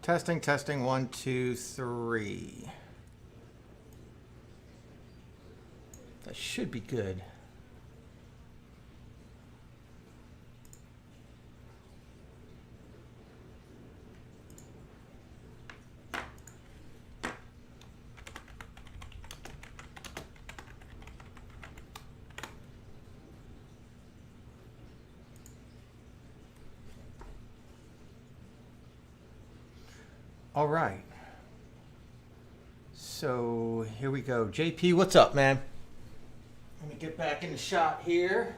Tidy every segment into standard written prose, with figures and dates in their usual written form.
Testing, testing, 1, 2, 3. That should be good. All right. So here we go. JP, what's up, man? Let me get back in the shot here.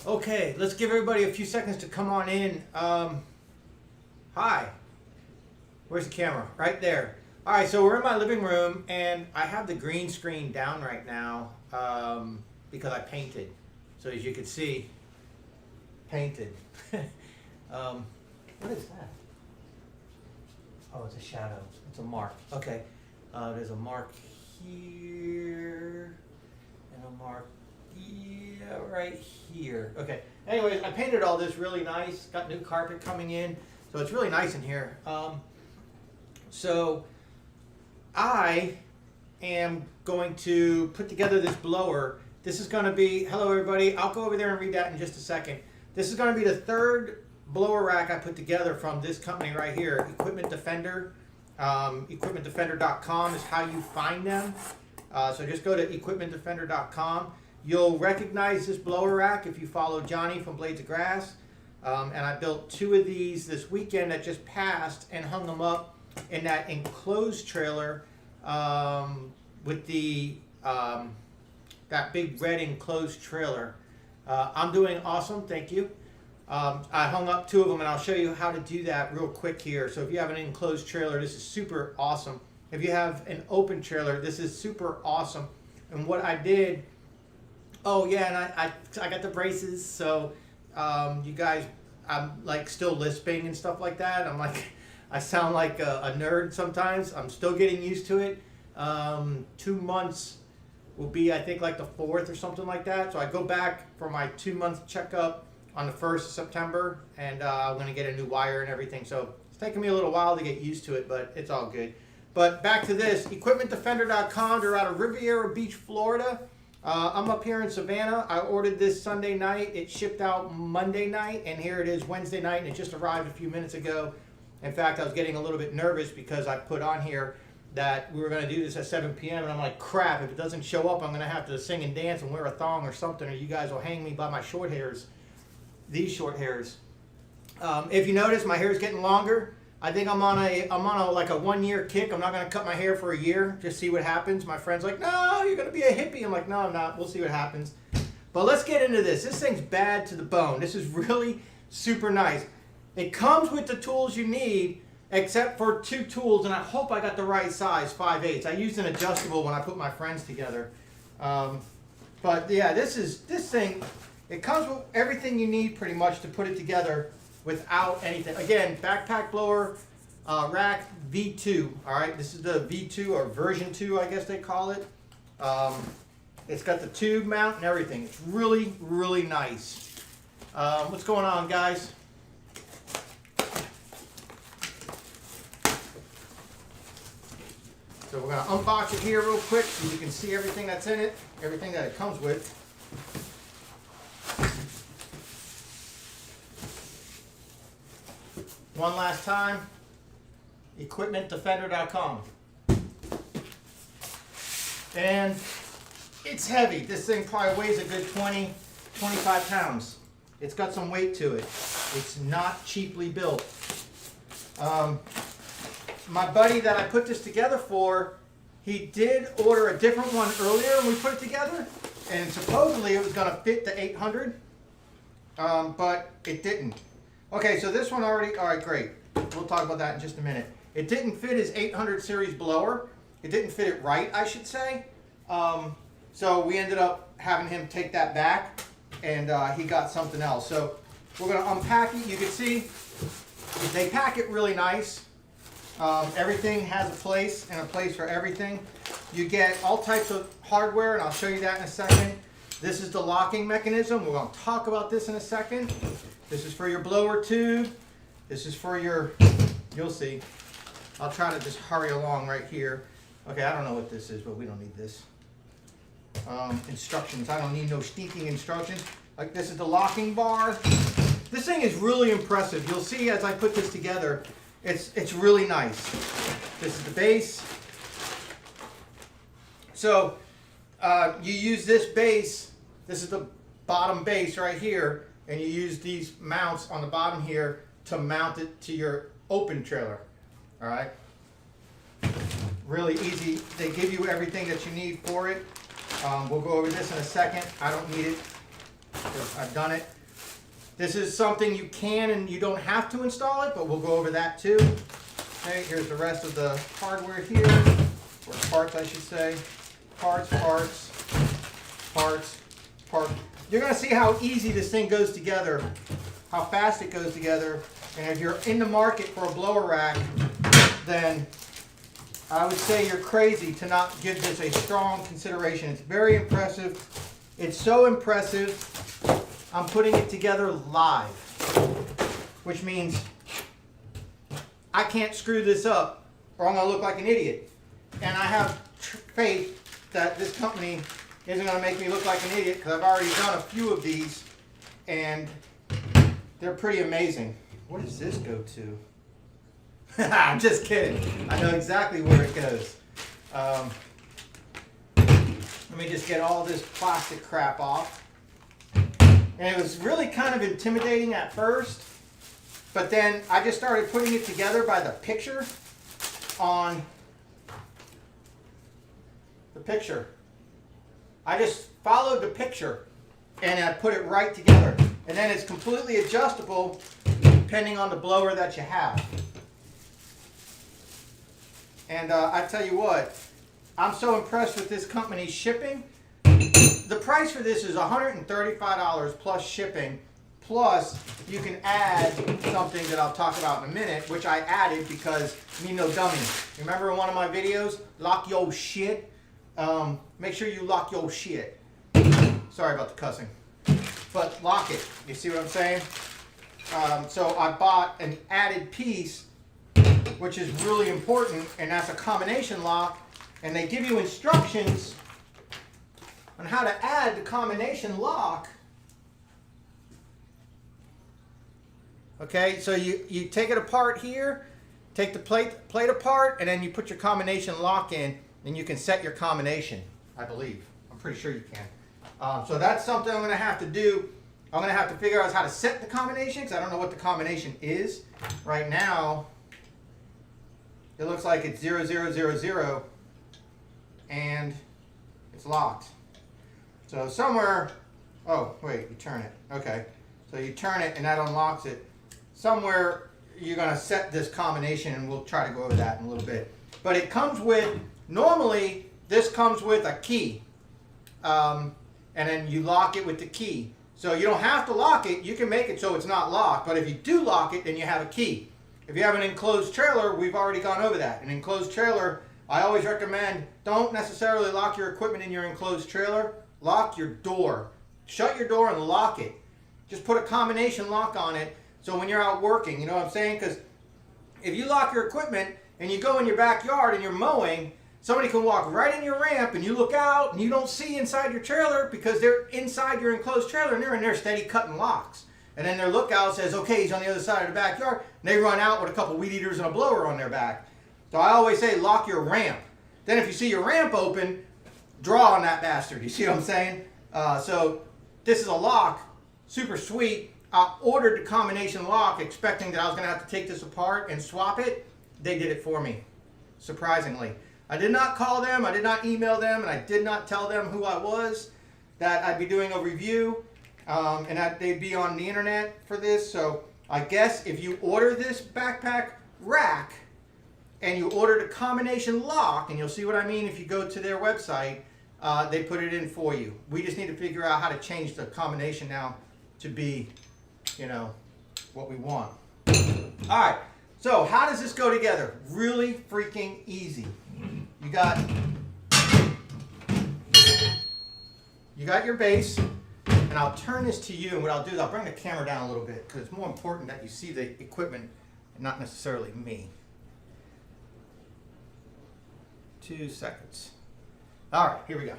Okay, let's give everybody a few seconds to come on in. Hi. Where's the camera? Right there. All right, so we're in my living room, and I have the green screen down right now because I painted. So as you can see, painted. What is that? Oh, it's a shadow. It's a mark. Okay. There's a mark here and a mark right here. Okay. Anyways, I painted all this really nice. Got new carpet coming in, so it's really nice in here. So I am going to put together this blower. This is going to be, hello everybody. I'll go over there and read that in just a second. This is going to be the third blower rack I put together from this company right here, Equipment Defender. EquipmentDefender.com is how you find them. So just go to EquipmentDefender.com. You'll recognize this blower rack if you follow Johnny from Blades of Grass. And I built 2 of these this weekend that just passed and hung them up in that enclosed trailer with the that big red enclosed trailer. I'm doing awesome, thank you. I hung up 2 of them, and I'll show you how to do that real quick here. So if you have an enclosed trailer, this is super awesome. If you have an open trailer, this is super awesome. And what I did, oh yeah, and I got the braces. So you guys, I'm like still lisping and stuff like that. I'm like, I sound like a nerd sometimes. I'm still getting used to it. 2 months will be, I think, like the 4th or something like that. So I go back for my 2-month checkup on the 1st of September, and I'm going to get a new wire and everything. So it's taking me a little while to get used to it, but it's all good. But back to this, EquipmentDefender.com. They're out of Riviera Beach, Florida. I'm up here in Savannah. I ordered this Sunday night. It shipped out Monday night, and here it is Wednesday night, and it just arrived a few minutes ago. In fact, I was getting a little bit nervous because I put on here that we were going to do this at 7 p.m. and I'm like, crap, if it doesn't show up, I'm going to have to sing and dance and wear a thong or something, or you guys will hang me by my short hairs. These short hairs. If you notice, my hair is getting longer. I think I'm on a like a 1-year kick. I'm not going to cut my hair for a year. Just see what happens. My friend's like, no, you're going to be a hippie. I'm like, no, I'm not. We'll see what happens. But let's get into this. This thing's bad to the bone. This is really super nice. It comes with the tools you need, except for 2 tools, and I hope I got the right size, 5/8. I used an adjustable when I put my friends together. But yeah, this thing. It comes with everything you need pretty much to put it together without anything. Again, backpack blower rack V2. All right, this is the V2 or version 2, I guess they call it. It's got the tube mount and everything. It's really, really nice. What's going on, guys? So we're going to unbox it here real quick so you can see everything that's in it, everything that it comes with. One last time, EquipmentDefender.com. And it's heavy. This thing probably weighs a good 20, 25 pounds. It's got some weight to it. It's not cheaply built. My buddy that I put this together for, he did order a different one earlier when we put it together, and supposedly it was going to fit the 800, but it didn't. Okay, so this one already, all right, great. We'll talk about that in just a minute. It didn't fit his 800 series blower. It didn't fit it right, I should say. So we ended up having him take that back, and he got something else. So we're going to unpack it. You can see they pack it really nice. Everything has a place and a place for everything. You get all types of hardware, and I'll show you that in a second. This is the locking mechanism. We're going to talk about this in a second. This is for your blower tube. This is for your You'll see. I'll try to just hurry along right here. Okay, I don't know what this is, but we don't need this. Instructions. I don't need no stinking instructions. Like, this is the locking bar. This thing is really impressive. You'll see as I put this together, it's really nice. This is the base. So you use this base. This is the bottom base right here, and you use these mounts on the bottom here to mount it to your open trailer. All right. Really easy. They give you everything that you need for it. We'll go over this in a second. I don't need it. I've done it. This is something you can and you don't have to install it, but we'll go over that too. Okay, here's the rest of the hardware here, or parts I should say. Parts. You're going to see how easy this thing goes together, how fast it goes together. And if you're in the market for a blower rack, then I would say you're crazy to not give this a strong consideration. It's very impressive. It's so impressive, I'm putting it together live, which means I can't screw this up or I'm going to look like an idiot. And I have faith that this company isn't going to make me look like an idiot, because I've already done a few of these and they're pretty amazing. Where does this go to? I'm just kidding. I know exactly where it goes. Let me just get all this plastic crap off. And it was really kind of intimidating at first, but then I just started putting it together by the picture on the picture. I just followed the picture and I put it right together. And then it's completely adjustable depending on the blower that you have. And I tell you what, I'm so impressed with this company's shipping. The price for this is $135 plus shipping, plus you can add something that I'll talk about in a minute, which I added because me no dummy. Remember in one of my videos, lock your shit? Make sure you lock your shit. Sorry about the cussing. But lock it. You see what I'm saying? So I bought an added piece, which is really important, and that's a combination lock. And they give you instructions on how to add the combination lock. Okay, so you take it apart here, take the plate apart, and then you put your combination lock in, and you can set your combination, I believe. I'm pretty sure you can. So that's something I'm going to have to do. I'm going to have to figure out how to set the combination, because I don't know what the combination is. Right now, it looks like it's 0000, and it's locked. So somewhere, oh wait, you turn it. Okay, so you turn it and that unlocks it. Somewhere you're going to set this combination, and we'll try to go over that in a little bit. But it comes with, normally this comes with a key, and then you lock it with the key. So you don't have to lock it, you can make it so it's not locked, but if you do lock it, then you have a key. If you have an enclosed trailer, we've already gone over that. An enclosed trailer, I always recommend, don't necessarily lock your equipment in your enclosed trailer. Lock your door. Shut your door and lock it. Just put a combination lock on it so when you're out working, you know what I'm saying? Because if you lock your equipment and you go in your backyard and you're mowing, somebody can walk right in your ramp and you look out and you don't see inside your trailer because they're inside your enclosed trailer and they're in there steady cutting locks. And then their lookout says, okay, he's on the other side of the backyard. And they run out with a couple weed eaters and a blower on their back. So I always say lock your ramp. Then if you see your ramp open, draw on that bastard. You see what I'm saying? So this is a lock, super sweet. I ordered the combination lock expecting that I was going to have to take this apart and swap it. They did it for me, surprisingly. I did not call them, I did not email them, and I did not tell them who I was, that I'd be doing a review, and that they'd be on the internet for this. So I guess if you order this backpack rack and you order the combination lock, and you'll see what I mean if you go to their website, they put it in for you. We just need to figure out how to change the combination now to be, you know, what we want. All right, so how does this go together? Really freaking easy. You got your base, and I'll turn this to you, and what I'll do is I'll bring the camera down a little bit because it's more important that you see the equipment not necessarily me. 2 seconds. All right, here we go.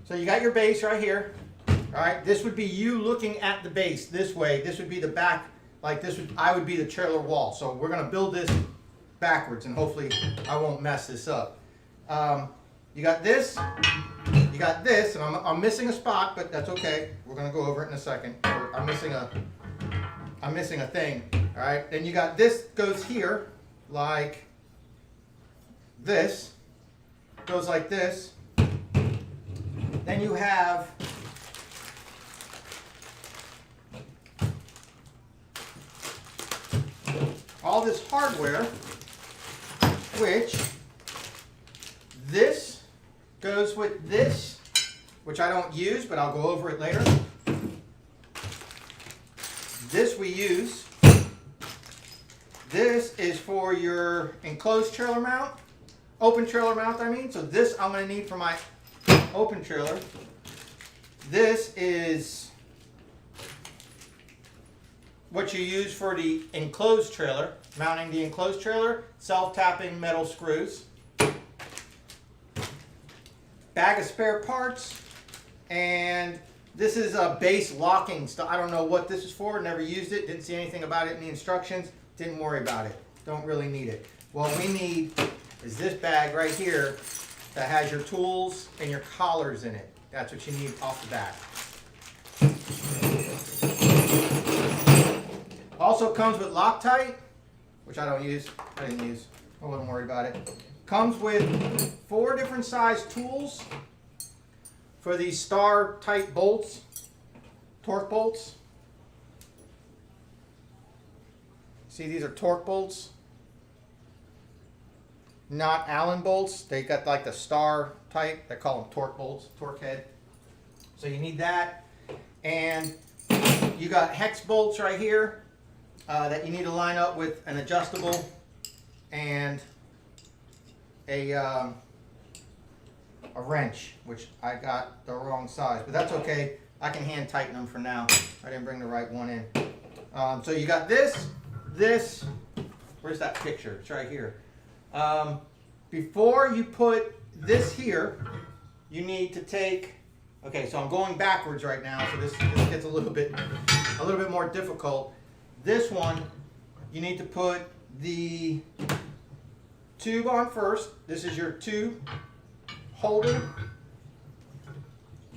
So you got your base right here. All right, this would be you looking at the base this way. This would be the back, like this would, I would be the trailer wall. So we're gonna build this backwards and hopefully I won't mess this up. You got this, and I'm missing a spot, but that's okay. We're gonna go over it in a second. I'm missing a thing, all right? Then you got this goes here, like this, goes like this. Then you have all this hardware, which this goes with this, which I don't use, but I'll go over it later. This we use. This is for your enclosed trailer mount, open trailer mount I mean. So this I'm going to need for my open trailer. This is what you use for the enclosed trailer, mounting the enclosed trailer, self-tapping metal screws. Bag of spare parts, and this is a base locking stuff. I don't know what this is for, never used it, didn't see anything about it in the instructions, didn't worry about it, don't really need it. What we need is this bag right here that has your tools and your collars in it. That's what you need off the bat. Also comes with Loctite, which I don't use, I didn't use, I wasn't worried about it. Comes with 4 different size tools for these star type bolts, torque bolts. See, these are torque bolts, not Allen bolts. They got like the star type, they call them torque bolts, torque head. So you need that. And you got hex bolts right here that you need to line up with an adjustable and a wrench, which I got the wrong size, but that's okay. I can hand tighten them for now. I didn't bring the right one in. So you got this, where's that picture? It's right here. Before you put this here, you need to take, okay, so I'm going backwards right now, so this gets a little bit more difficult. This one, you need to put the tube on first. This is your tube holder,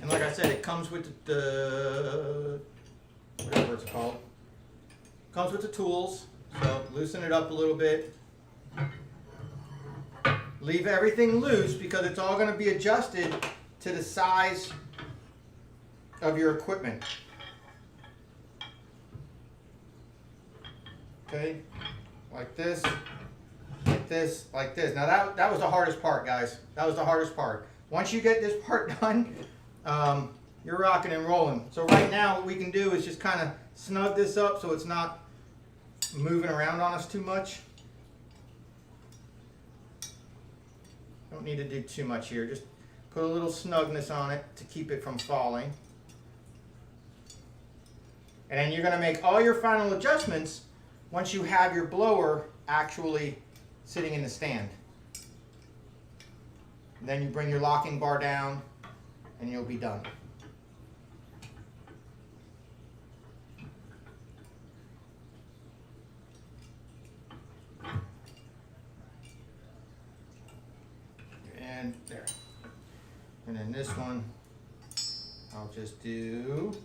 and like I said, it comes with the whatever it's called. Comes with the tools. So loosen it up a little bit. Leave everything loose because it's all going to be adjusted to the size of your equipment. Okay, like this. Like this, like this. Now that was the hardest part, guys. That was the hardest part. Once you get this part done, you're rocking and rolling. So right now what we can do is just kind of snug this up so it's not moving around on us too much. Don't need to do too much here. Just put a little snugness on it to keep it from falling. And then you're going to make all your final adjustments once you have your blower actually sitting in the stand. And then you bring your locking bar down and you'll be done. And there. And then this one, I'll just do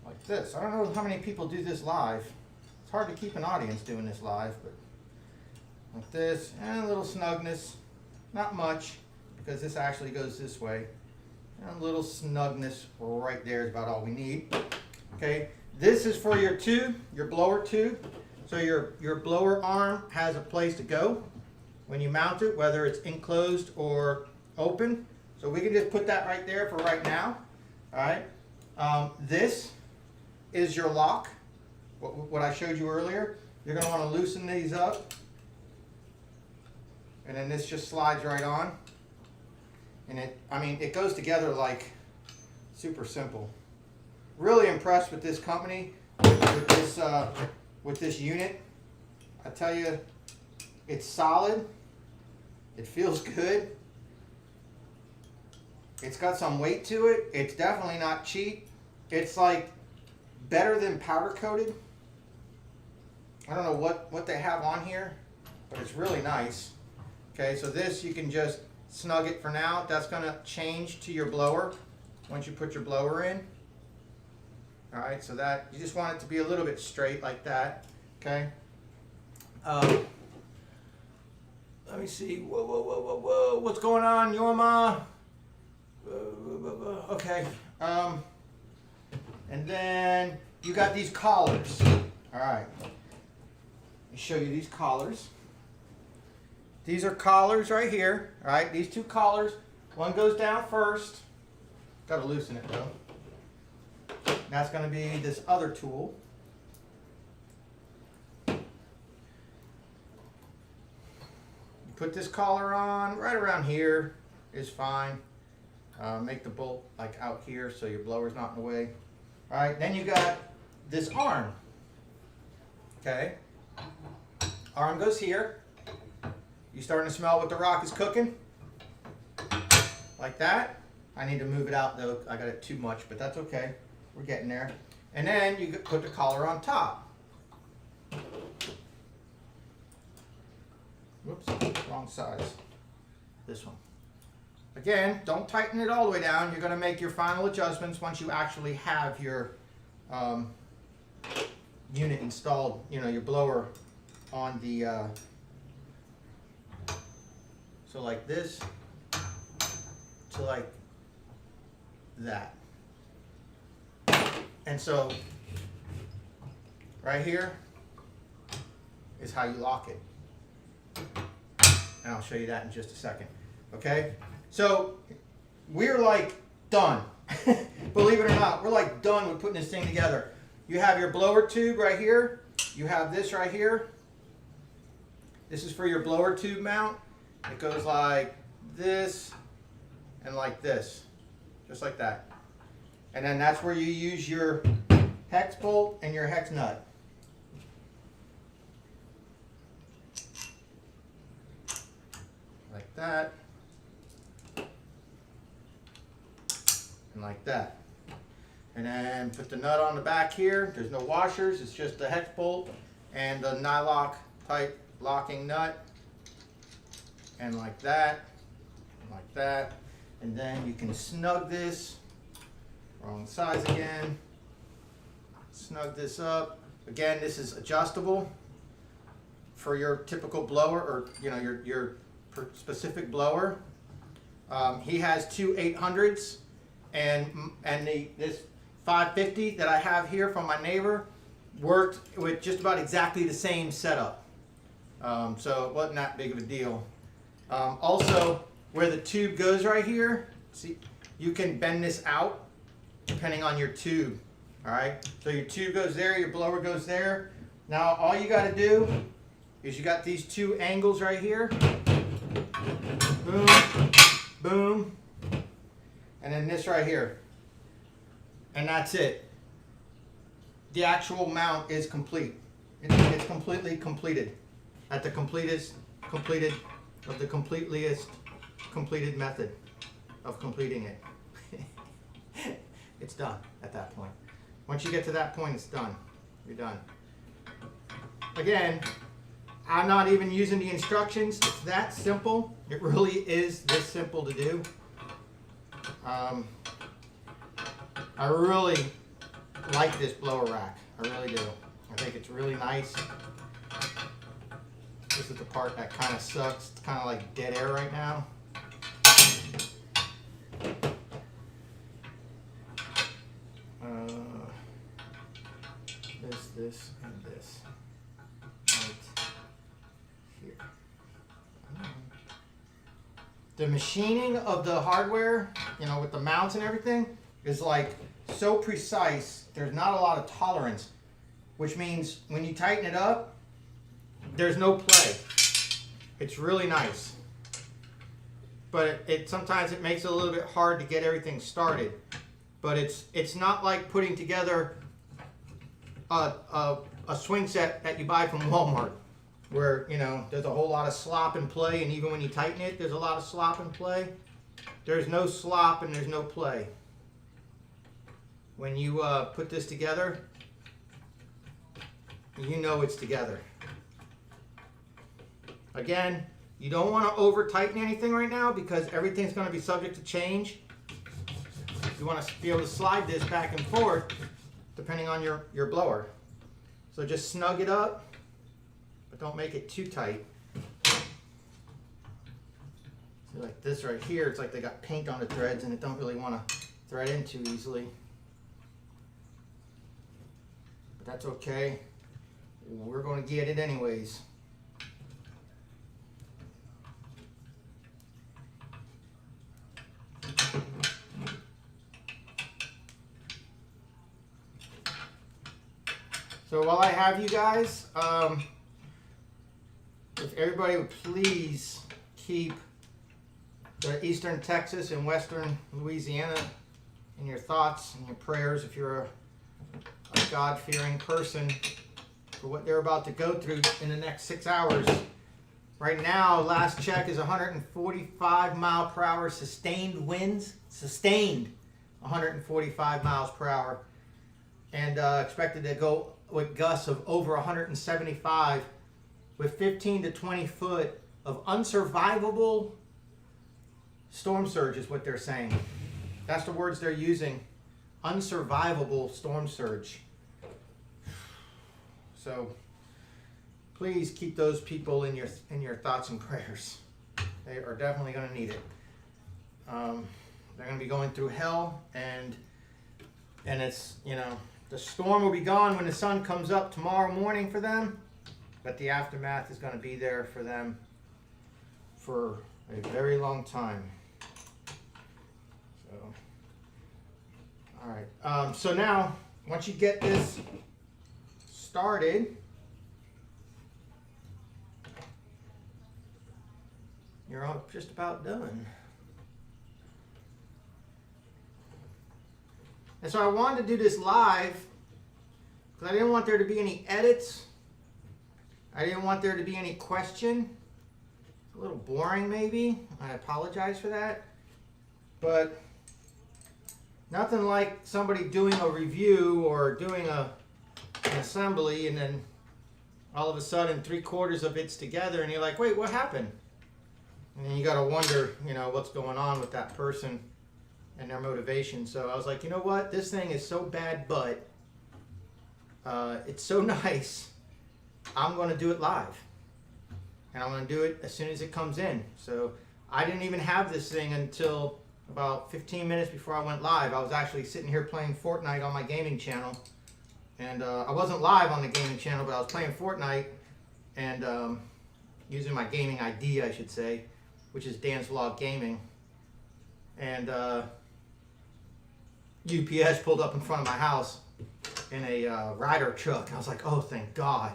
like this. I don't know how many people do this live. It's hard to keep an audience doing this live, but like this, and a little snugness. Not much, because this actually goes this way. And a little snugness right there is about all we need. Okay, this is for your tube, your blower tube. So your blower arm has a place to go when you mount it, whether it's enclosed or open. So we can just put that right there for right now. All right. This is your lock, what I showed you earlier. You're going to want to loosen these up. And then this just slides right on. And it goes together like super simple. Really impressed with this company. with this unit. I tell you, it's solid. It feels good. It's got some weight to it. It's definitely not cheap. It's like better than powder coated. I don't know what they have on here, but it's really nice. Okay, so this you can just snug it for now. That's gonna change to your blower once you put your blower in. All right, so that you just want it to be a little bit straight like that. Okay. Let me see. Whoa! What's going on, Yorma? Okay. And then you got these collars. All right. Let me show you these collars. These are collars right here. All right. These two collars. One goes down first. Got to loosen it though. That's going to be this other tool. You put this collar on right around here is fine. Make the bolt like out here so your blower's not in the way. All right, then you got this arm. Okay, arm goes here. You starting to smell what the rock is cooking? Like that. I need to move it out though. I got it too much, but that's okay. We're getting there. And then you put the collar on top. Whoops, wrong size. This one. Again, don't tighten it all the way down. You're going to make your final adjustments once you actually have your unit installed, you know, your blower on the, so like this to like that. And so right here is how you lock it. And I'll show you that in just a second. Okay? So we're like done. Believe it or not, we're like done with putting this thing together. You have your blower tube right here. You have this right here. This is for your blower tube mount. It goes like this and like this. Just like that. And then that's where you use your hex bolt and your hex nut. Like that. And like that. And then put the nut on the back here. There's no washers. It's just the hex bolt and the nylock type locking nut. And like that. And like that. And then you can snug this. Wrong size again. Snug this up. Again, this is adjustable for your typical blower, or you know, your specific blower. He has two 800s, and this 550 that I have here from my neighbor worked with just about exactly the same setup. So it wasn't that big of a deal. Also, where the tube goes right here, see, you can bend this out depending on your tube. All right, so your tube goes there, your blower goes there. Now all you got to do is you got these two angles right here. Boom, boom, and then this right here. And that's it. The actual mount is complete. It's completely completed. At the completest completed of the completeliest completed method of completing it. It's done at that point. Once you get to that point, it's done. You're done. Again, I'm not even using the instructions. It's that simple. It really is this simple to do. I really like this blower rack. I really do. I think it's really nice. This is the part that kind of sucks. It's kind of like dead air right now. This, and this. Right here. The machining of the hardware, you know, with the mounts and everything, is like so precise. There's not a lot of tolerance, which means when you tighten it up, there's no play. It's really nice. But it sometimes it makes it a little bit hard to get everything started. But it's not like putting together a swing set that you buy from Walmart, where, you know, there's a whole lot of slop and play, and even when you tighten it, there's a lot of slop and play. There's no slop and there's no play. When you put this together, you know it's together. Again, you don't want to over tighten anything right now because everything's going to be subject to change. You want to be able to slide this back and forth depending on your blower. So just snug it up, but don't make it too tight. See, like this right here, it's like they got paint on the threads and it don't really want to thread in too easily. But that's okay. We're going to get it anyways. So while I have you guys, if everybody would please keep the Eastern Texas and Western Louisiana in your thoughts and your prayers if you're a God-fearing person for what they're about to go through in the next 6 hours. Right now, last check is 145 mile per hour sustained winds. Sustained 145 miles per hour. And expected to go with gusts of over 175 with 15 to 20 foot of unsurvivable storm surge is what they're saying. That's the words they're using. Unsurvivable storm surge. So please keep those people in your thoughts and prayers. They are definitely going to need it. They're going to be going through hell, and it's, you know, the storm will be gone when the sun comes up tomorrow morning for them, but the aftermath is going to be there for them for a very long time. So, all right. So now, once you get this started, you're all just about done. And so I wanted to do this live because I didn't want there to be any edits. I didn't want there to be any question. It's a little boring maybe. I apologize for that. But nothing like somebody doing a review or doing an assembly and then all of a sudden 3/4 of it's together and you're like, wait, what happened? And then you got to wonder, you know, what's going on with that person and their motivation. So I was like, you know what? This thing is so bad, but it's so nice. I'm going to do it live. And I'm going to do it as soon as it comes in. So I didn't even have this thing until about 15 minutes before I went live. I was actually sitting here playing Fortnite on my gaming channel. And I wasn't live on the gaming channel, but I was playing Fortnite and using my gaming ID, I should say, which is DansVlog Gaming. And UPS pulled up in front of my house in a Ryder truck. I was like, oh, thank God.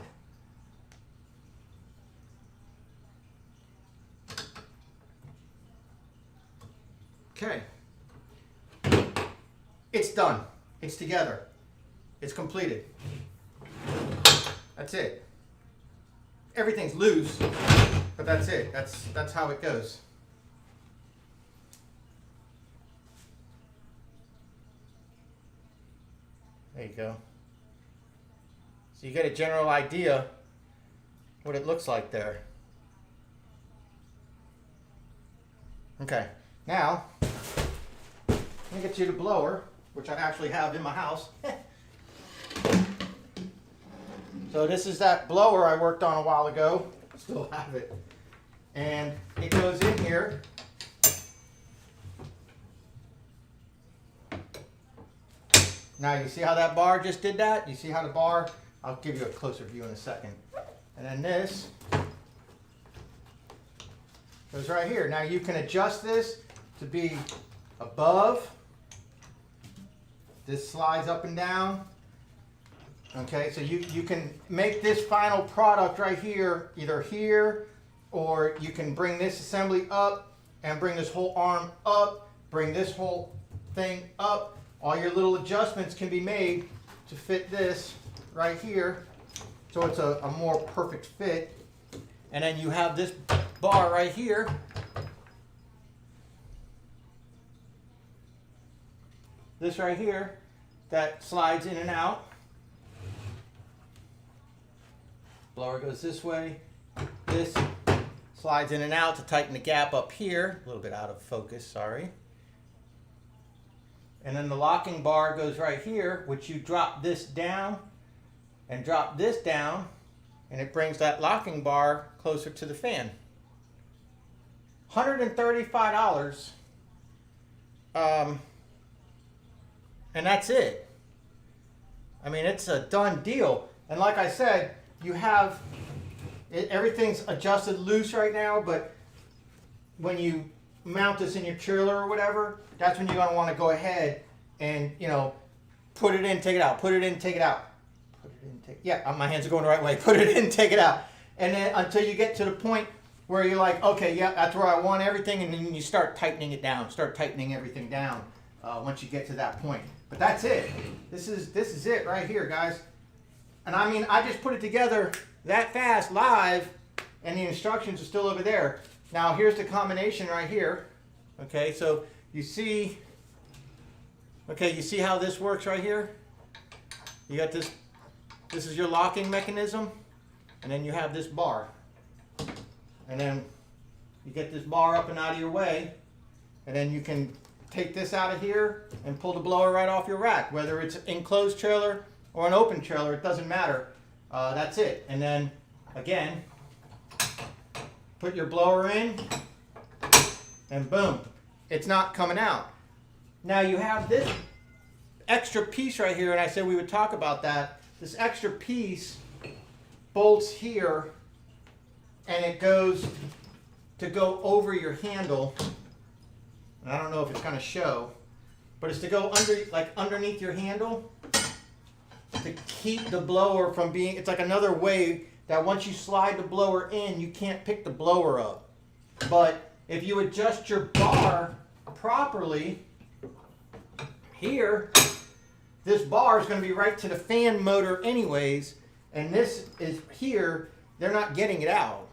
Okay. It's done. It's together. It's completed. That's it. Everything's loose, but that's it. That's how it goes. There you go. So you get a general idea what it looks like there. Okay, now let me get you the blower, which I actually have in my house. So this is that blower I worked on a while ago. Still have it. And it goes in here. Now you see how that bar just did that? You see how the bar, I'll give you a closer view in a second. And then this goes right here. Now you can adjust this to be above. This slides up and down. Okay, so you can make this final product right here, either here, or you can bring this assembly up and bring this whole arm up, bring this whole thing up. All your little adjustments can be made to fit this right here, so it's a more perfect fit. And then you have this bar right here. This right here that slides in and out. Blower goes this way. This slides in and out to tighten the gap up here. A little bit out of focus, sorry. And then the locking bar goes right here, which you drop this down and drop this down, and it brings that locking bar closer to the fan. $135. And that's it. I mean, it's a done deal. And like I said, you have everything's adjusted loose right now, but when you mount this in your trailer or whatever, that's when you're going to want to go ahead and, you know, put it in, take it out, put it in, take it out. Put it in, take, yeah, my hands are going the right way. Put it in, take it out. And then until you get to the point where you're like, okay, yeah, that's where I want everything, and then you start tightening it down, start tightening everything down once you get to that point. But that's it. This is it right here, guys. And I mean, I just put it together that fast live, and the instructions are still over there. Now here's the combination right here. Okay, so you see, okay, you see how this works right here? You got this is your locking mechanism, and then you have this bar. And then you get this bar up and out of your way, and then you can take this out of here and pull the blower right off your rack. Whether it's an enclosed trailer or an open trailer, it doesn't matter. That's it. And then, again, put your blower in, and boom, it's not coming out. Now you have this extra piece right here, and I said we would talk about that. This extra piece bolts here, and it goes to go over your handle. I don't know if it's going to show, but it's to go underneath your handle to keep the blower from being, it's like another way that once you slide the blower in, you can't pick the blower up. But if you adjust your bar properly, here, this bar is going to be right to the fan motor anyways, and this is here, they're not getting it out.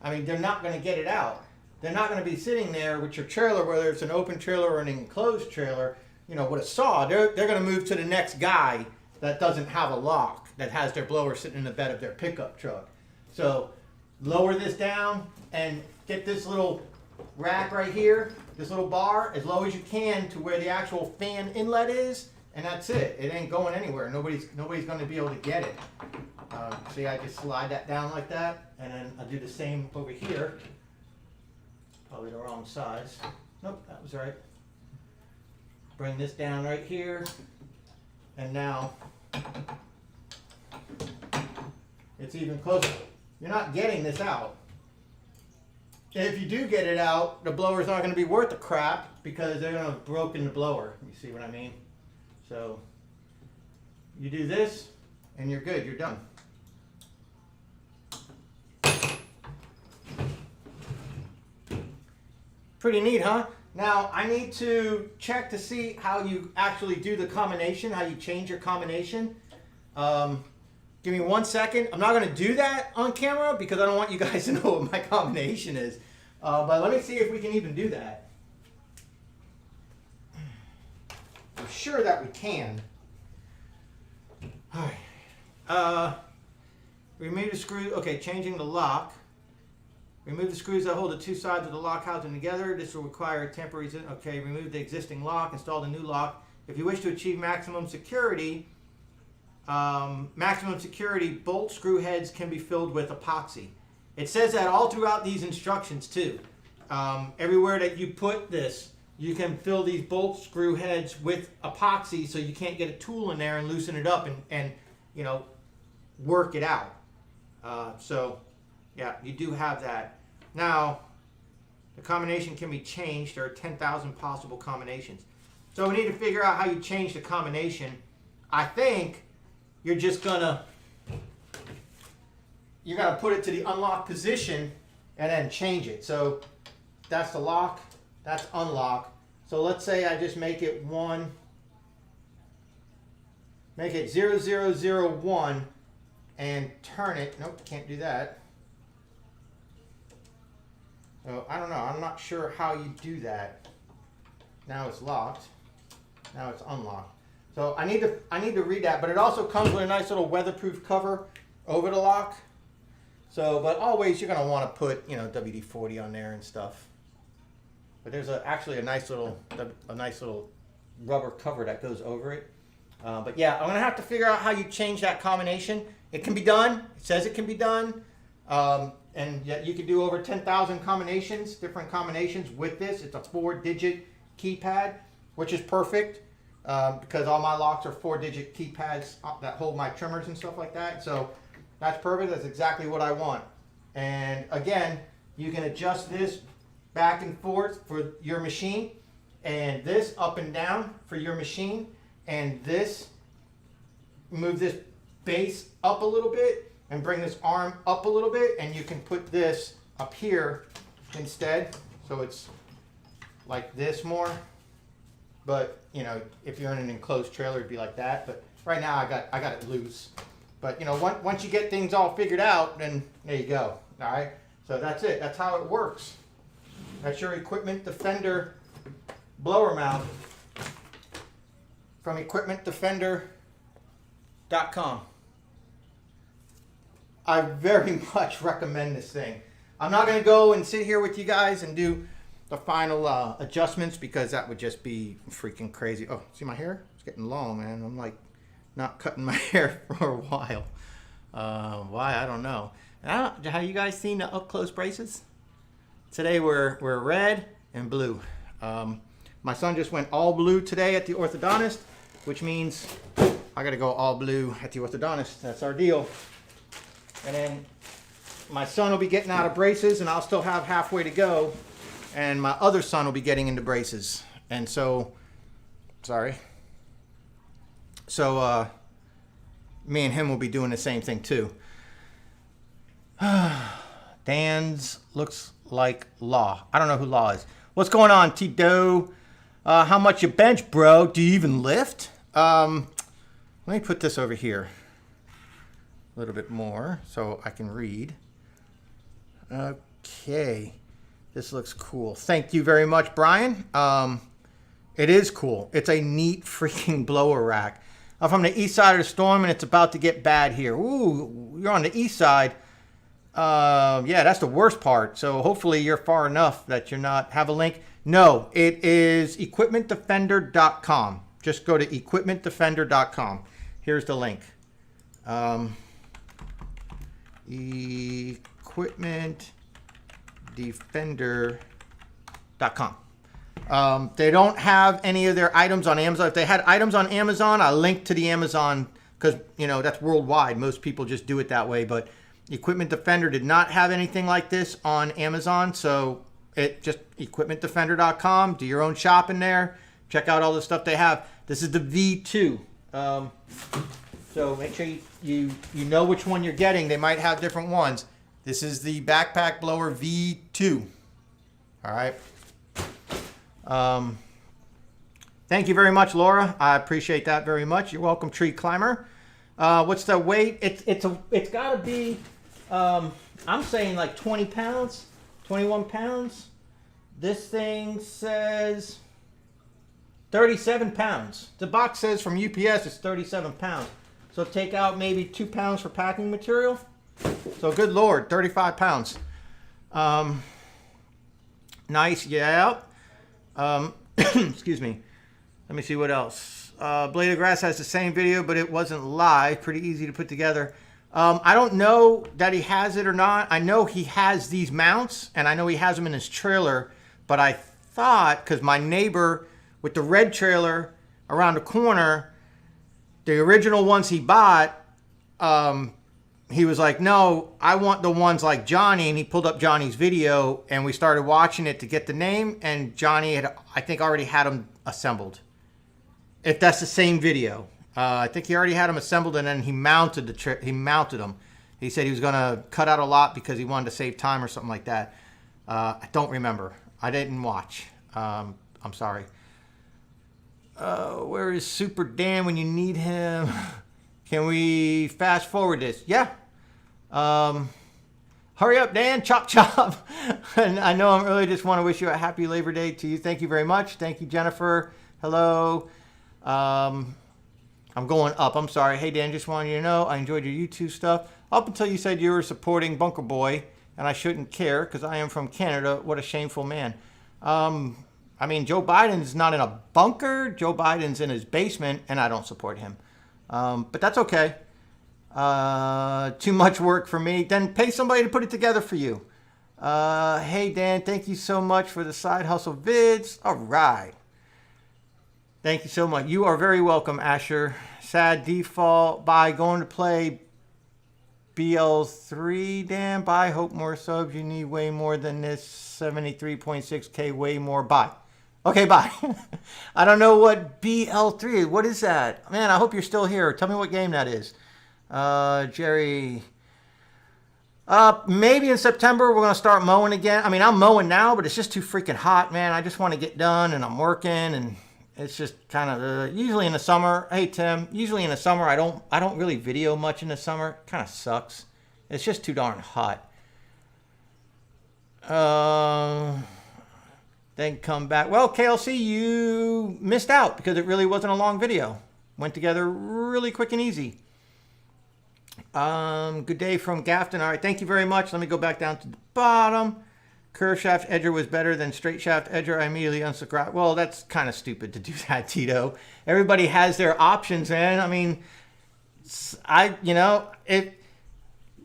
I mean, they're not going to get it out. They're not going to be sitting there with your trailer, whether it's an open trailer or an enclosed trailer, you know, with a saw. They're going to move to the next guy that doesn't have a lock, that has their blower sitting in the bed of their pickup truck. So lower this down and get this little rack right here, this little bar, as low as you can to where the actual fan inlet is, and that's it. It ain't going anywhere. Nobody's going to be able to get it. See, I just slide that down like that, and then I'll do the same over here. Probably the wrong size. Nope, that was right. Bring this down right here, and now it's even closer. You're not getting this out. If you do get it out, the blower's not going to be worth the crap because they're going to have broken the blower. You see what I mean? So you do this, and you're good. You're done. Pretty neat, huh? Now, I need to check to see how you actually do the combination, how you change your combination. Give me 1 second. I'm not going to do that on camera because I don't want you guys to know what my combination is. But let me see if we can even do that. I'm sure that we can. All right. Remove the screw. Okay, changing the lock. Remove the screws that hold the two sides of the lock housing together. This will require temporary. Okay, remove the existing lock, install the new lock. If you wish to achieve maximum security, bolt screw heads can be filled with epoxy. It says that all throughout these instructions too. Everywhere that you put this, you can fill these bolt screw heads with epoxy so you can't get a tool in there and loosen it up and you know, work it out. So yeah, you do have that. Now, the combination can be changed. There are 10,000 possible combinations. So we need to figure out how you change the combination. I think you're just gonna put it to the unlock position and then change it. So that's the lock, that's unlock. So let's say I just make it make it 0001 and turn it. Nope, can't do that. So I don't know. I'm not sure how you do that. Now it's locked. Now it's unlocked. So I need to read that, but it also comes with a nice little weatherproof cover over the lock. So, but always you're gonna want to put, you know, WD-40 on there and stuff. But there's actually a nice little rubber cover that goes over it. But yeah, I'm gonna have to figure out how you change that combination. It can be done. It says it can be done. And yet you can do over 10,000 combinations, different combinations with this. It's a 4-digit keypad, which is perfect because all my locks are 4-digit keypads that hold my trimmers and stuff like that. So that's perfect. That's exactly what I want. And again, you can adjust this back and forth for your machine, and this up and down for your machine, and this, move this base up a little bit and bring this arm up a little bit, and you can put this up here instead. So it's like this more. But you know, if you're in an enclosed trailer, it'd be like that. But right now I got it loose. But you know, once you get things all figured out, then there you go. All right. So that's it. That's how it works. That's your Equipment Defender blower mount from equipmentdefender.com. I very much recommend this thing. I'm not going to go and sit here with you guys and do the final adjustments because that would just be freaking crazy. Oh, see my hair? It's getting long, man. I'm like not cutting my hair for a while. Why? I don't know. Have you guys seen the up-close braces? Today we're red and blue. My son just went all blue today at the orthodontist, which means I got to go all blue at the orthodontist. That's our deal. And then my son will be getting out of braces, and I'll still have halfway to go. And my other son will be getting into braces. And so, sorry. So, me and him will be doing the same thing too. Dan's looks like Law. I don't know who Law is. What's going on, T-Do? How much you bench, bro? Do you even lift? Let me put this over here a little bit more so I can read. Okay. This looks cool. Thank you very much, Brian. It is cool. It's a neat freaking blower rack. I'm from the east side of the storm, and it's about to get bad here. Ooh, you're on the east side. Yeah, that's the worst part. So hopefully you're far enough that you're not. Have a link? No, it is equipmentdefender.com. Just go to equipmentdefender.com. Here's the link. Equipmentdefender.com. They don't have any of their items on Amazon. If they had items on Amazon, I linked to the Amazon because, you know, that's worldwide. Most people just do it that way. But Equipment Defender did not have anything like this on Amazon. So it just equipmentdefender.com. Do your own shopping there. Check out all the stuff they have. This is the V2. So make sure you know which one you're getting. They might have different ones. This is the backpack blower V2. All right. Thank you very much, Laura. I appreciate that very much. You're welcome, Tree Climber. What's the weight? It's got to be. I'm saying like 20 pounds, 21 pounds. This thing says 37 pounds. The box says from UPS it's 37 pounds. So take out maybe 2 pounds for packing material. So good Lord, 35 pounds. Nice, yeah. Excuse me. Let me see what else. Blade of Grass has the same video, but it wasn't live. Pretty easy to put together. I don't know that he has it or not. I know he has these mounts, and I know he has them in his trailer. But I thought, because my neighbor with the red trailer around the corner, the original ones he bought, he was like, no, I want the ones like Johnny. And he pulled up Johnny's video, and we started watching it to get the name. And Johnny had, I think, already had them assembled. If that's the same video. I think he already had them assembled, and then he mounted them. He said he was going to cut out a lot because he wanted to save time or something like that. I don't remember. I didn't watch. I'm sorry. Where is Super Dan when you need him? Can we fast forward this? Yeah. Hurry up, Dan. Chop, chop. And I know I really just want to wish you a happy Labor Day to you. Thank you very much. Thank you, Jennifer. Hello. I'm going up. I'm sorry. Hey, Dan, just wanted you to know I enjoyed your YouTube stuff. Up until you said you were supporting Bunker Boy, and I shouldn't care because I am from Canada. What a shameful man. I mean, Joe Biden's not in a bunker. Joe Biden's in his basement, and I don't support him. But that's okay. Too much work for me. Then pay somebody to put it together for you. Hey, Dan, thank you so much for the side hustle vids. All right. Thank you so much. You are very welcome, Asher. Sad default. Bye. Going to play BL3, Dan. Bye. Hope more subs. You need way more than this. 73.6K. Way more. Bye. Okay, bye. I don't know what BL3 is. What is that? Man, I hope you're still here. Tell me what game that is. Jerry. Maybe in September we're going to start mowing again. I mean, I'm mowing now, but it's just too freaking hot, man. I just want to get done, and I'm working, and it's just kind of usually in the summer. Hey, Tim. Usually in the summer, I don't really video much in the summer. Kind of sucks. It's just too darn hot. Then come back. Well, KLC, you missed out because it really wasn't a long video. Went together really quick and easy. Good day from Gafton. All right, thank you very much. Let me go back down to the bottom. Curve shaft edger was better than straight shaft edger. I immediately unsubscribed. Well, that's kind of stupid to do that, Tito. Everybody has their options, man. I mean,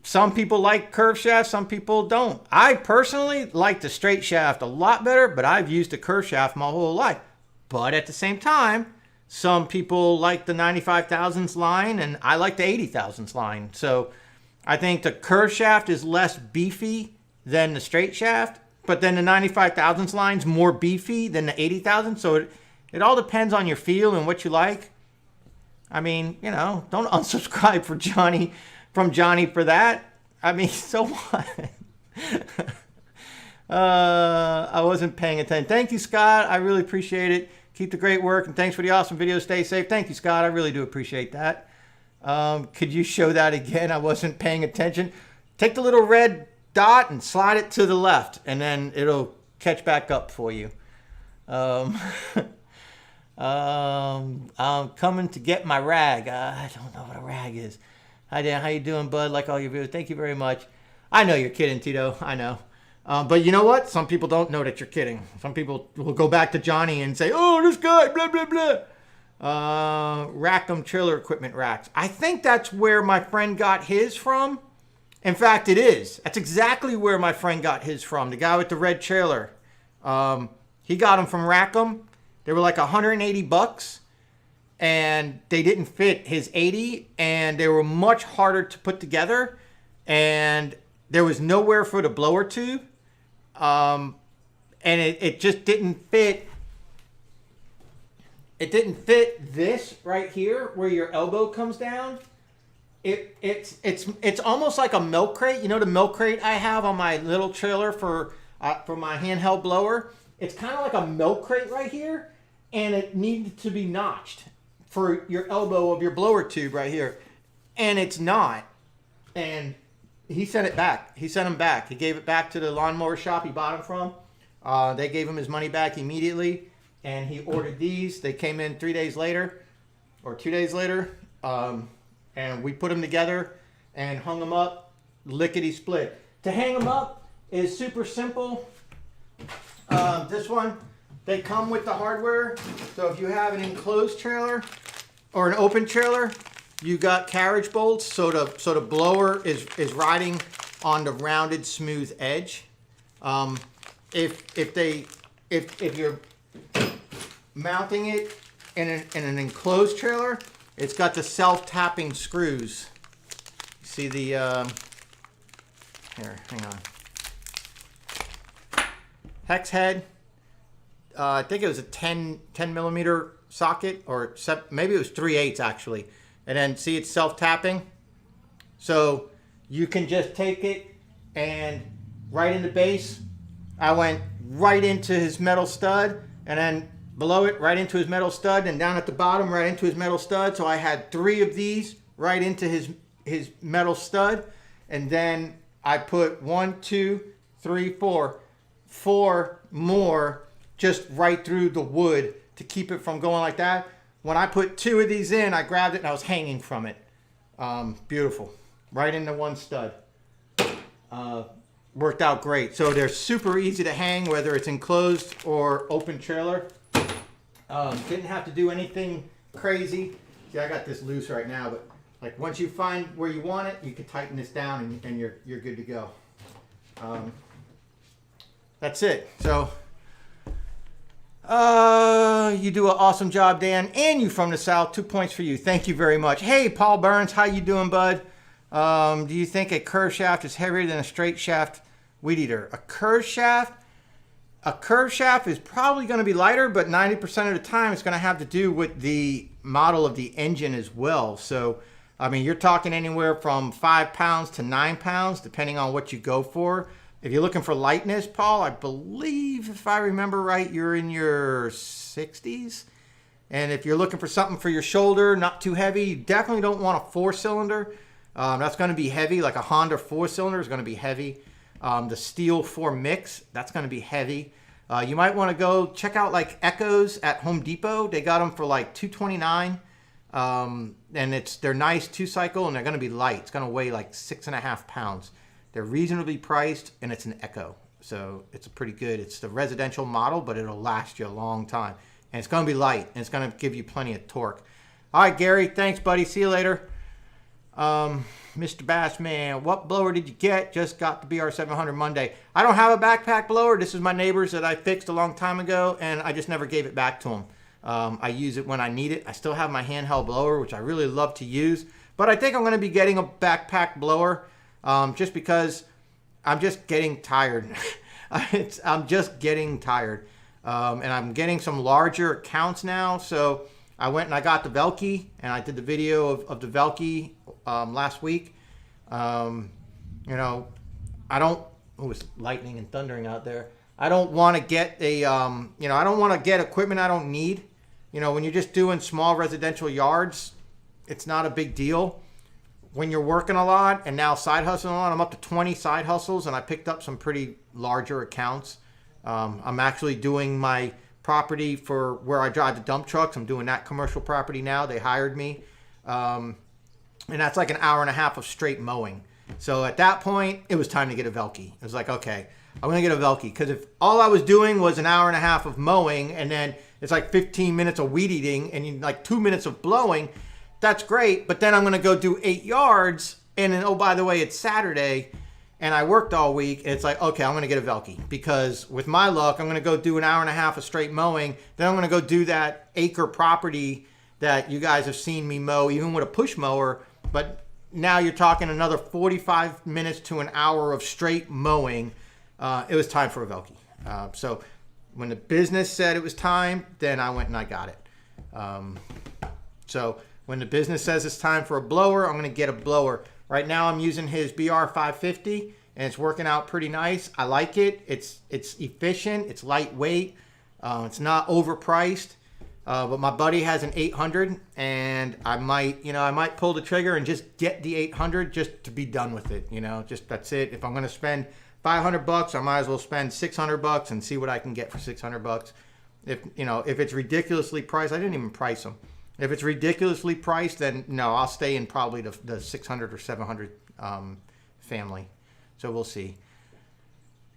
some people like curve shaft, some people don't. I personally like the straight shaft a lot better, but I've used the curve shaft my whole life. But at the same time, some people like the 95 thousandths line, and I like the 80 thousandths line. So I think the curve shaft is less beefy than the straight shaft, but then the 95 thousandths line's more beefy than the 80 thousandths. So it all depends on your feel and what you like. I mean, don't unsubscribe from Johnny for that. I mean, so what? I wasn't paying attention. Thank you, Scott. I really appreciate it. Keep the great work, and thanks for the awesome videos. Stay safe. Thank you, Scott. I really do appreciate that. Could you show that again? I wasn't paying attention. Take the little red dot and slide it to the left, and then it'll catch back up for you. I'm coming to get my rag. I don't know what a rag is. Hi, Dan. How you doing, bud? Like all your videos. Thank you very much. I know you're kidding, Tito. I know. But you know what? Some people don't know that you're kidding. Some people will go back to Johnny and say, oh, this guy, blah, blah, blah. Rackham trailer equipment racks. I think that's where my friend got his from. In fact, it is. That's exactly where my friend got his from. The guy with the red trailer. He got them from Rackham. They were like $180. And they didn't fit his 80. And they were much harder to put together. And there was nowhere for the blower tube. And it just didn't fit. It didn't fit this right here where your elbow comes down. It's almost like a milk crate. You know the milk crate I have on my little trailer for my handheld blower? It's kind of like a milk crate right here, and it needed to be notched for your elbow of your blower tube right here. And it's not. And he sent it back. He sent them back. He gave it back to the lawnmower shop he bought them from. They gave him his money back immediately, and he ordered these. They came in 3 days later, or 2 days later, and we put them together and hung them up, lickety split. To hang them up is super simple. This one, they come with the hardware. So if you have an enclosed trailer or an open trailer, you got carriage bolts, so the blower is riding on the rounded, smooth edge. If you're mounting it in an enclosed trailer, it's got the self-tapping screws. See the here, hang on. Hex head. I think it was a 10 millimeter socket, or maybe it was 3/8 actually. And then see it's self-tapping. So you can just take it and right in the base. I went right into his metal stud and then below it right into his metal stud, and down at the bottom right into his metal stud. So I had 3 of these right into his metal stud, and then I put 1, 2, 3, 4 more just right through the wood to keep it from going like that. When I put 2 of these in, I grabbed it and I was hanging from it. Beautiful. Right into one stud. Worked out great. So they're super easy to hang, whether it's enclosed or open trailer. Didn't have to do anything crazy. See, I got this loose right now, but like once you find where you want it, you can tighten this down and you're good to go. That's it. So you do an awesome job, Dan, and you from the South. 2 points for you. Thank you very much. Hey, Paul Burns, how you doing, bud? Do you think a curved shaft is heavier than a straight shaft weed eater? A curved shaft is probably going to be lighter, but 90% of the time it's going to have to do with the model of the engine as well. So, I mean, you're talking anywhere from 5 pounds to 9 pounds, depending on what you go for. If you're looking for lightness, Paul, I believe, if I remember right, you're in your 60s. And if you're looking for something for your shoulder, not too heavy, you definitely don't want a 4-cylinder. That's going to be heavy, like a Honda 4-cylinder is going to be heavy. The Steel 4 Mix, that's going to be heavy. You might want to go check out like Echoes at Home Depot. They got them for like $229. And they're nice 2-cycle, and they're going to be light. It's going to weigh like 6.5 pounds. They're reasonably priced, and it's an Echo. So it's pretty good. It's the residential model, but it'll last you a long time. And it's going to be light, and it's going to give you plenty of torque. All right, Gary. Thanks, buddy. See you later. Mr. Bassman, what blower did you get? Just got the BR700 Monday. I don't have a backpack blower. This is my neighbor's that I fixed a long time ago, and I just never gave it back to him. I use it when I need it. I still have my handheld blower, which I really love to use. But I think I'm going to be getting a backpack blower just because I'm just getting tired. I'm just getting tired. And I'm getting some larger accounts now. So I went and I got the Velke, and I did the video of the Velke last week. You know, it was lightning and thundering out there. I don't want to get I don't want to get equipment I don't need. You know, when you're just doing small residential yards, it's not a big deal. When you're working a lot and now side hustling a lot, I'm up to 20 side hustles, and I picked up some pretty larger accounts. I'm actually doing my property for where I drive the dump trucks. I'm doing that commercial property now. They hired me. And that's like an hour and a half of straight mowing. So at that point, it was time to get a Velke. It was like, okay, I'm going to get a Velke. Because if all I was doing was an hour and a half of mowing, and then it's like 15 minutes of weed eating, and like 2 minutes of blowing, that's great. But then I'm going to go do 8 yards, and then, oh, by the way, it's Saturday, and I worked all week. And it's like, okay, I'm going to get a Velke. Because with my luck, I'm going to go do an hour and a half of straight mowing. Then I'm going to go do that acre property that you guys have seen me mow, even with a push mower. But now you're talking another 45 minutes to an hour of straight mowing. It was time for a Velke. So when the business said it was time, then I went and I got it. So when the business says it's time for a blower, I'm going to get a blower. Right now I'm using his BR550, and it's working out pretty nice. I like it. It's efficient. It's lightweight. It's not overpriced. But my buddy has an 800, and I might pull the trigger and just get the 800 just to be done with it. Just that's it. If I'm going to spend $500, I might as well spend $600 and see what I can get for $600. If it's ridiculously priced, I didn't even price them. If it's ridiculously priced, then no, I'll stay in probably the 600 or 700 family. So we'll see.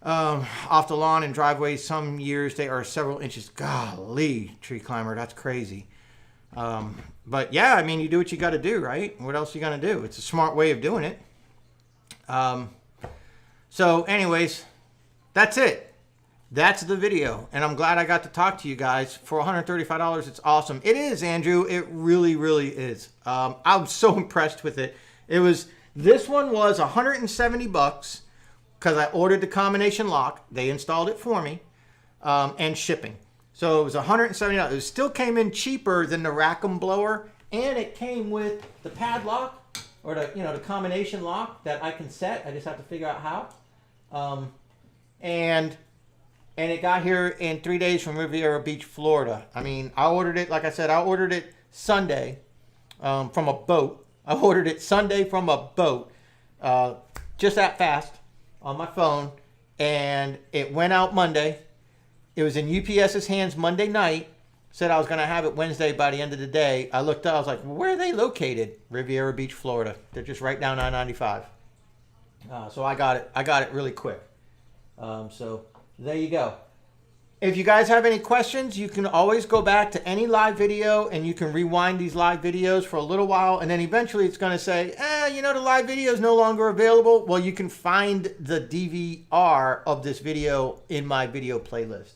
Off the lawn and driveways, some years they are several inches. Golly, tree climber, that's crazy. But yeah, I mean, you do what you got to do, right? What else are you going to do? It's a smart way of doing it. So anyways, that's it. That's the video, and I'm glad I got to talk to you guys. For $135, it's awesome. It is, Andrew. It really, really is. I'm so impressed with it. This one was $170 because I ordered the combination lock. They installed it for me, and shipping. So it was $170. It still came in cheaper than the Rackham blower, and it came with the padlock or the combination lock that I can set. I just have to figure out how. And and it got here in 3 days from Riviera Beach, Florida. I mean, I ordered it, like I said, I ordered it Sunday from a boat. I ordered it Sunday from a boat, just that fast on my phone, and it went out Monday. It was in UPS's hands Monday night. Said I was going to have it Wednesday by the end of the day. I looked up, I was like, well, where are they located? Riviera Beach, Florida. They're just right down I-95. So I got it really quick. So there you go. If you guys have any questions, you can always go back to any live video and you can rewind these live videos for a little while. And then eventually it's going to say, the live video is no longer available. Well, you can find the DVR of this video in my video playlist.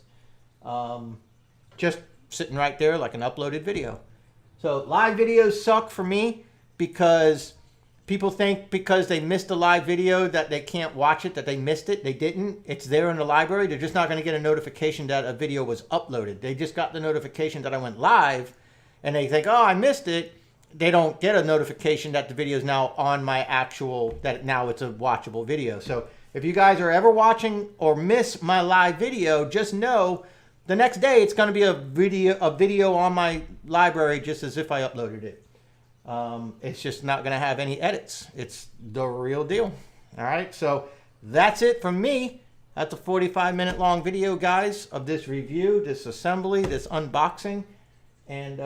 Just sitting right there like an uploaded video. So live videos suck for me because people think because they missed a live video that they can't watch it, that they missed it. They didn't. It's there in the library. They're just not going to get a notification that a video was uploaded. They just got the notification that I went live, and they think, oh, I missed it. They don't get a notification that the video is now on my actual, that now it's a watchable video. So if you guys are ever watching or miss my live video, just know the next day it's going to be a video on my library just as if I uploaded it. It's just not going to have any edits. It's the real deal. All right. So that's it from me. That's a 45-minute long video, guys, of this review, this assembly, this unboxing, and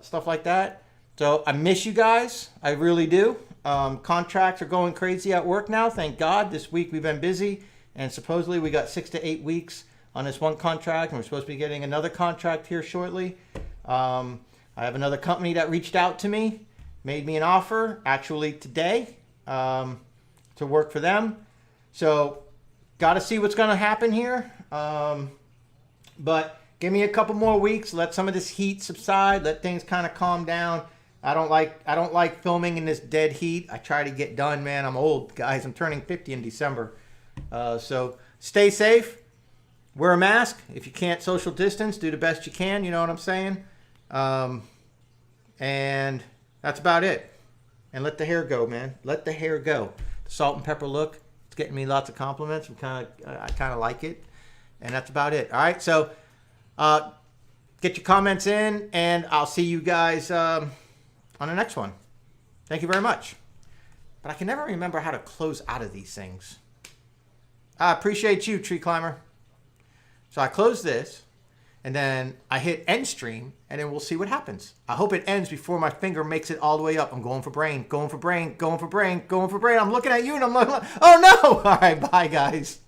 stuff like that. So I miss you guys. I really do. Contracts are going crazy at work now. Thank God. This week we've been busy, and supposedly we got 6 to 8 weeks on this one contract, and we're supposed to be getting another contract here shortly. I have another company that reached out to me. Made me an offer, actually today, to work for them. So, got to see what's going to happen here. But give me a couple more weeks. Let some of this heat subside. Let things kind of calm down. I don't like filming in this dead heat. I try to get done, man. I'm old, guys. I'm turning 50 in December. So, stay safe. Wear a mask. If you can't social distance, do the best you can. You know what I'm saying? And that's about it. And let the hair go, man. Let the hair go. The salt and pepper look. It's getting me lots of compliments. I kind of like it. And that's about it. All right. So get your comments in, and I'll see you guys on the next one. Thank you very much. But I can never remember how to close out of these things. I appreciate you, tree climber. So I close this. And then I hit end stream, and then we'll see what happens. I hope it ends before my finger makes it all the way up. I'm going for brain, going for brain, going for brain, going for brain. I'm looking at you, and I'm like, oh no! All right, bye, guys.